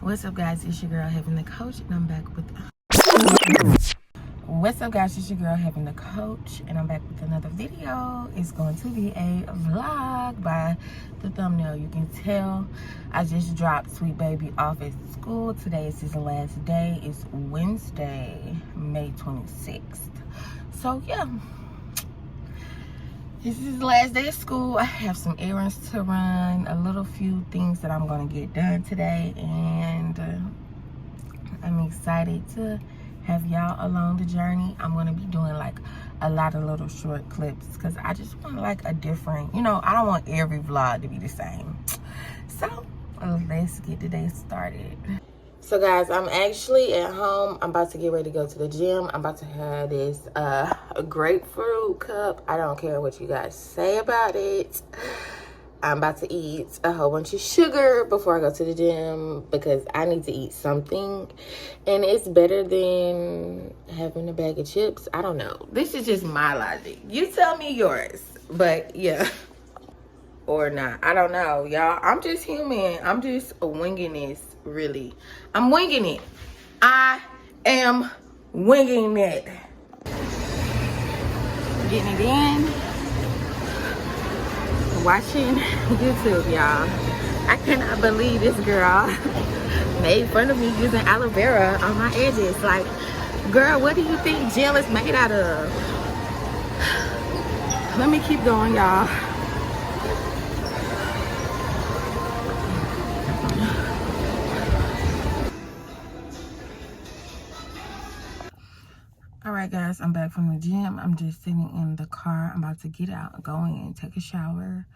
What's up, guys? It's your girl Heaven the Coach, and I'm back with. What's up, guys? It's your girl Heaven the Coach, and I'm back with another video. It's going to be a vlog. By the thumbnail, you can tell I just dropped Sweet Baby off at school. Today is his last day. It's Wednesday, May 26th. So yeah, this is his last day of school. I have some errands to run, a little few things that I'm going to get done today, and I'm excited to have y'all along the journey. I'm going to be doing like a lot of little short clips because I just want like a different, I don't want every vlog to be the same. So let's get today started. So guys, I'm actually at home. I'm about to get ready to go to the gym. I'm about to have this grapefruit cup. I don't care what you guys say about it. I'm about to eat a whole bunch of sugar before I go to the gym because I need to eat something. And it's better than having a bag of chips. I don't know. This is just my logic. You tell me yours. But yeah. Or not. I don't know, y'all. I'm just human. I'm just winging this, really. I'm winging it. I am winging it. Getting it in. Watching YouTube, y'all. I cannot believe this girl made fun of me using aloe vera on my edges. Like, girl, what do you think gel is made out of? Let me keep going, y'all. All right, guys, I'm back from the gym. I'm just sitting in the car. I'm about to get out, go in, take a shower,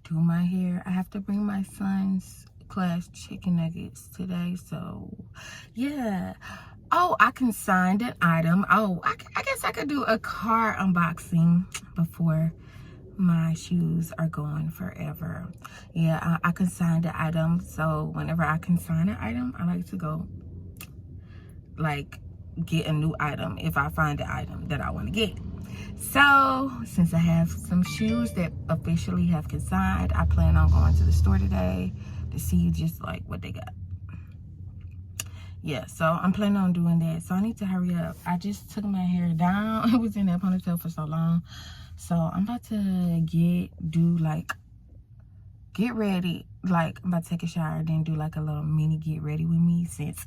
do my hair. I have to bring my son's class chicken nuggets today, so yeah. Oh, I consigned an item. Oh, I guess I could do a car unboxing before my shoes are gone forever. Yeah, I consigned an item, so whenever I consign an item, I like to go like get a new item if I find the item that I want to get. So since I have some shoes that officially have consigned, I plan on going to the store today to see just like what they got. Yeah, so I'm planning on doing that. So I need to hurry up. I just took my hair down. It was in that ponytail for so long. So I'm about to get ready. Like, I'm about to take a shower, then do like a little mini get ready with me, since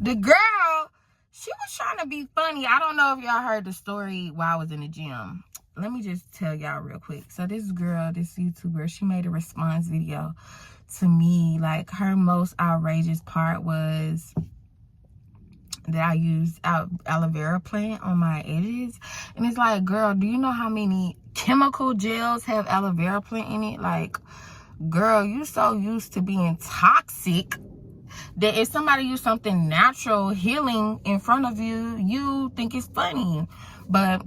the girl, she was trying to be funny. I don't know if y'all heard the story while I was in the gym. Let me just tell y'all real quick. So this girl, this YouTuber, she made a response video to me. Like, her most outrageous part was that I used aloe vera plant on my edges. And it's like, girl, do you know how many chemical gels have aloe vera plant in it? Like, girl, you so used to being toxic that if somebody use something natural, healing in front of you, you think it's funny. But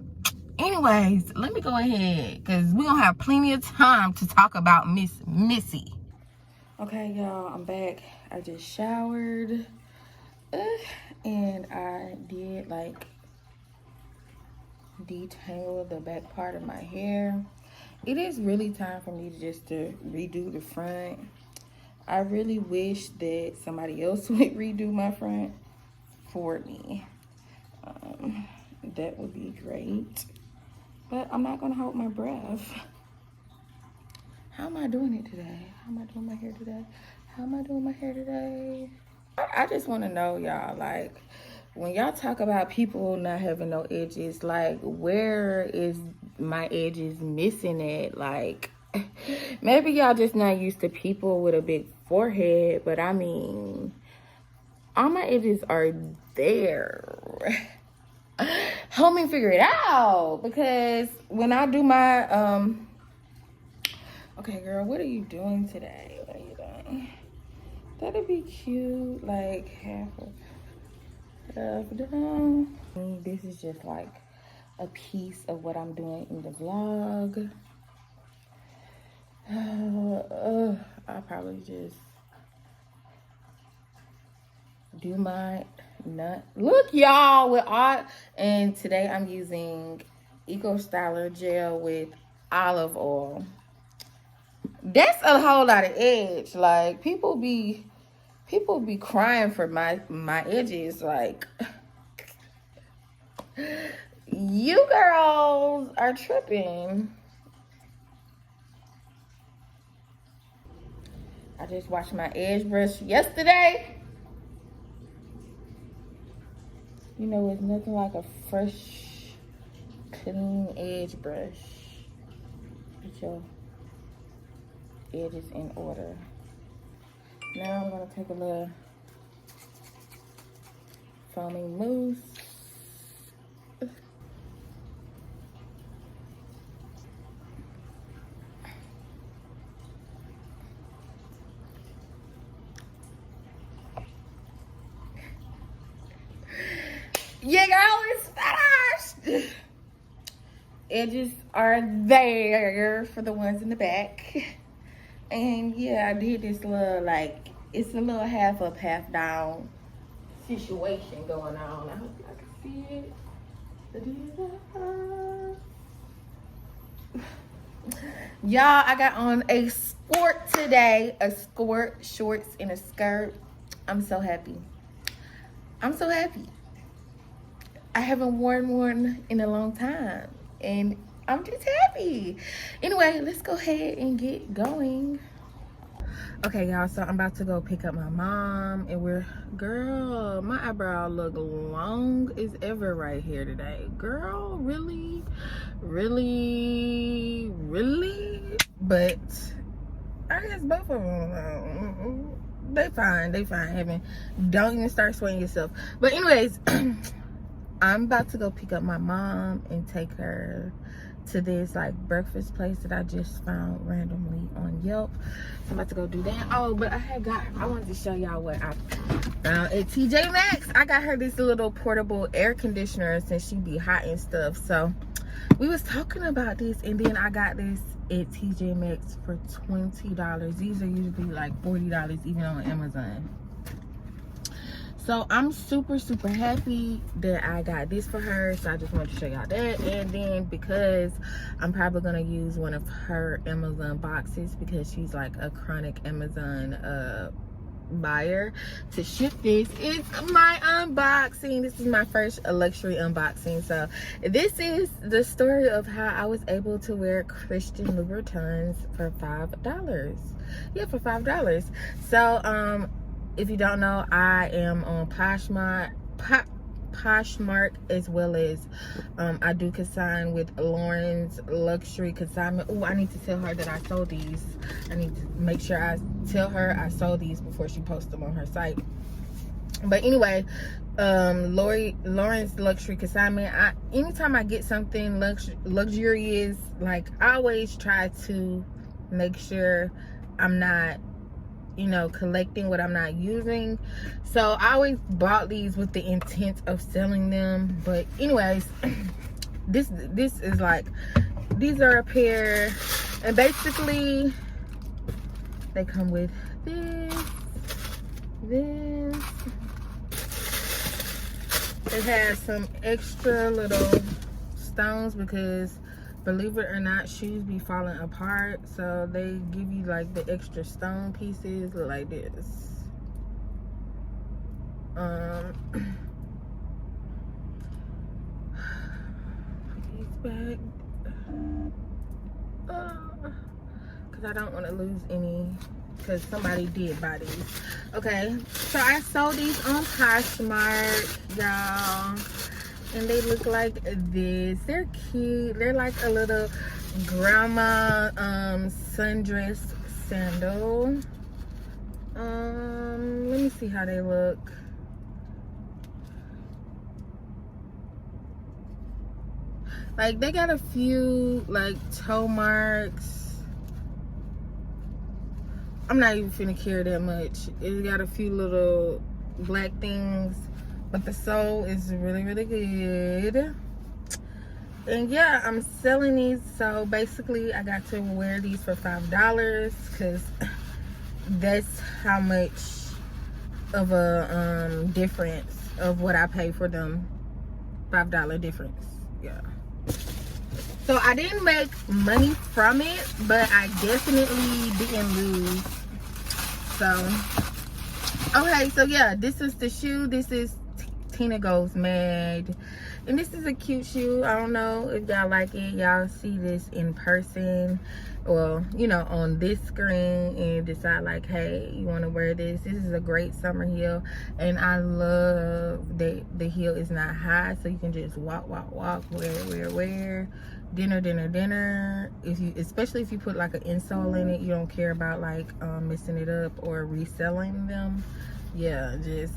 anyways, let me go ahead because we're gonna have plenty of time to talk about Miss Missy. Okay, y'all, I'm back. I just showered and I did like detangle the back part of my hair. It is really time for me to redo the front. I really wish that somebody else would redo my front for me. That would be great. But I'm not going to hold my breath. How am I doing it today? How am I doing my hair today? How am I doing my hair today? I just want to know, y'all, like, when y'all talk about people not having no edges, like, where is my edges missing at? Like, maybe y'all just not used to people with a big forehead, but I mean, all my edges are there. Help me figure it out, because when I do my okay, girl, what are you doing today? What are you doing? That'd be cute, like half down. This is just like a piece of what I'm doing in the vlog. I'll probably just do my nut. Look, y'all, with all, and today I'm using Eco Styler gel with olive oil. That's a whole lot of edge. Like, people be People be crying for my edges. Like, you girls are tripping. I just washed my edge brush yesterday. You know, it's nothing like a fresh, clean edge brush. Get your edges in order. Now I'm gonna take a little foaming mousse. Yeah, girl, it's finished. Edges are there for the ones in the back. And yeah, I did this little, like, it's a little half up, half down situation going on. I hope y'all can see it. Y'all, I got on a skirt today. A skirt, shorts, and a skirt. I'm so happy. I'm so happy. I haven't worn one in a long time. And I'm just happy. Anyway, let's go ahead and get going. Okay, y'all, so I'm about to go pick up my mom. And girl, my eyebrow look long as ever right here today. Girl, really? Really? Really? But I guess both of them, they fine. Don't even start sweating yourself. But anyways, I'm about to go pick up my mom and take her to this like breakfast place that I just found randomly on Yelp. So I'm about to go do that. Oh, but I wanted to show y'all what I found at TJ Maxx. I got her this little portable air conditioner since she be hot and stuff. So we was talking about this, and then I got this at TJ Maxx for $20. These are usually like $40 even on Amazon. So I'm super happy that I got this for her. So I just wanted to show y'all that. And then because I'm probably gonna use one of her Amazon boxes, because she's like a chronic Amazon buyer, to ship this. It's my unboxing. This is my first luxury unboxing. So this is the story of how I was able to wear Christian Louboutins for $5. Yeah, for $5. So if you don't know, I am on Poshmark, as well as I do consign with Lauren's Luxury Consignment. Oh, I need to tell her that I sold these. I need to make sure I tell her I sold these before she posts them on her site. But anyway, Lauren's Luxury Consignment. Anytime I get something luxurious, like, I always try to make sure I'm not, you know, collecting what I'm not using. So I always bought these with the intent of selling them. But anyways, this is like, these are a pair, and basically they come with this. It has some extra little stones because, believe it or not, shoes be falling apart. So they give you like the extra stone pieces, look like this. Put these back. Cause I don't want to lose any, because somebody did buy these. Okay, so I sold these on Poshmark, y'all. And they look like this. They're cute. They're like a little grandma sundress sandal. Let me see how they look. Like, they got a few like toe marks. I'm not even finna care that much. It got a few little black things, but the sole is really good. And yeah, I'm selling these. So basically I got to wear these for $5, because that's how much of a difference of what I pay for them. $5 difference. Yeah. So I didn't make money from it, but I definitely didn't lose. So Okay, so yeah, this is the shoe. This is Tina Goes Mad, and this is a cute shoe. I don't know if y'all like it. Y'all see this in person, or you know, on this screen, and decide like, hey, you want to wear this. This is a great summer heel, and I love that the heel is not high, so you can just walk, wear. Dinner. If you, especially if you put like an insole in it, you don't care about like messing it up or reselling them. Yeah, just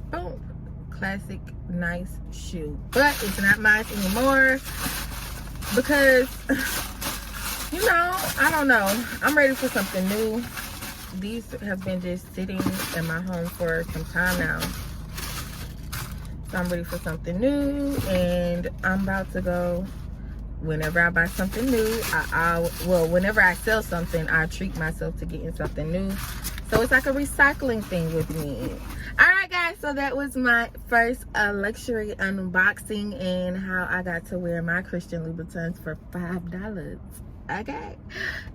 boom, classic nice shoe. But it's not mine anymore because you know, I don't know, I'm ready for something new. These have been just sitting in my home for some time now, so I'm ready for something new, and I'm about to go. Whenever I buy something new, well, whenever I sell something, I treat myself to getting something new. So it's like a recycling thing with me. All right, guys, so that was my first luxury unboxing and how I got to wear my Christian Louboutins for $5. Okay,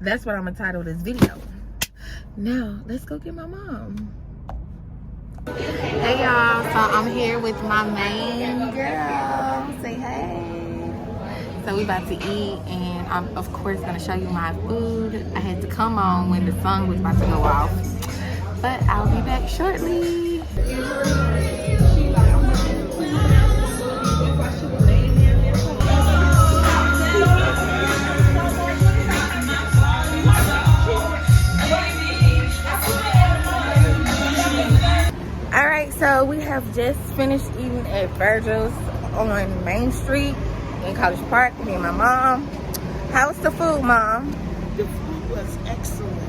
that's what I'm gonna title this video. Now, let's go get my mom. Hey, y'all, so I'm here with my main girl. Say hey. So we about to eat, and I'm of course gonna show you my food. I had to come on when the sun was about to go off, but I'll be back shortly. All right, so we have just finished eating at Virgil's on Main Street in College Park, me and my mom. How's the food, Mom? The food was excellent.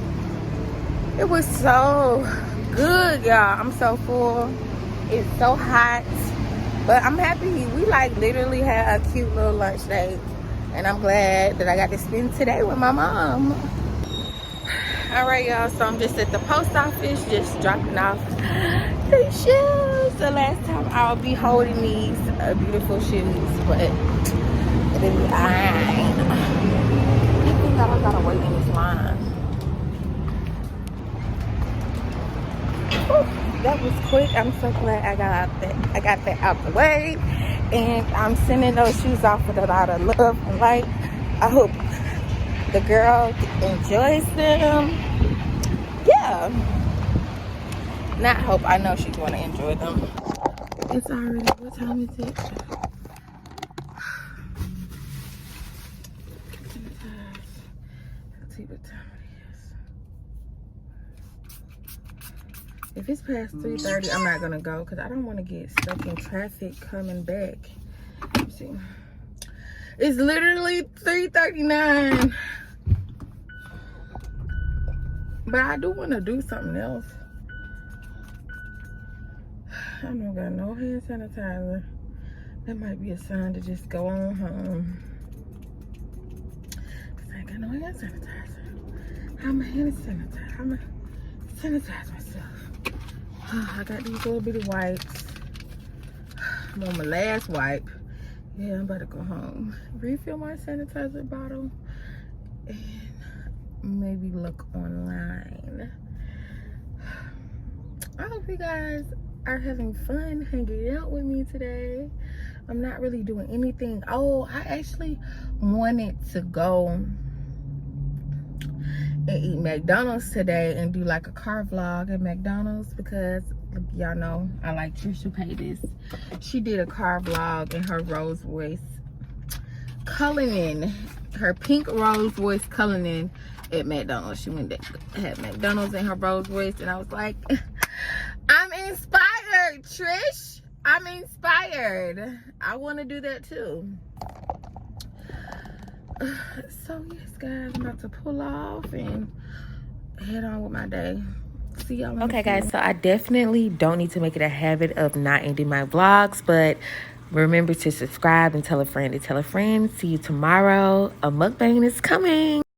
It was so good, y'all. I'm so full. It's so hot, but I'm happy. We like literally had a cute little lunch date, and I'm glad that I got to spend today with my mom. All right, y'all, so I'm just at the post office, just dropping off the shoes. The last time I'll be holding these beautiful shoes, but it'll be fine. I think I gotta wait in this line. Whew, that was quick. I'm so glad I got that out the way, and I'm sending those shoes off with a lot of love and light. I hope the girl enjoys them. Yeah. Not hope, I know she's going to enjoy them. It's already, what time is it? Let's see what time it is. If it's past 3:30, I'm not going to go because I don't want to get stuck in traffic coming back. Let's see. It's literally 3:39. But I do want to do something else. I don't got no hand sanitizer. That might be a sign to just go on home. Cause I ain't got no hand sanitizer. How am I hand sanitizer? How am I sanitize myself? I got these little bitty wipes. I'm on my last wipe. Yeah, I'm about to go home. Refill my sanitizer bottle. And maybe look online. I hope you guys are having fun hanging out with me today. I'm not really doing anything. Oh, I actually wanted to go and eat McDonald's today and do like a car vlog at McDonald's because y'all know I like Trisha Paytas. She did a car vlog in her Rolls Royce Cullinan, her pink Rolls Royce Cullinan at McDonald's. She went to had McDonald's in her Rolls Royce, and I was like, I'm inspired, Trish. I'm inspired. I want to do that too. So yes, guys, I'm about to pull off and head on with my day. See y'all. Okay, guys, so I definitely don't need to make it a habit of not ending my vlogs, but remember to subscribe and tell a friend to tell a friend. See you tomorrow. A mukbang is coming.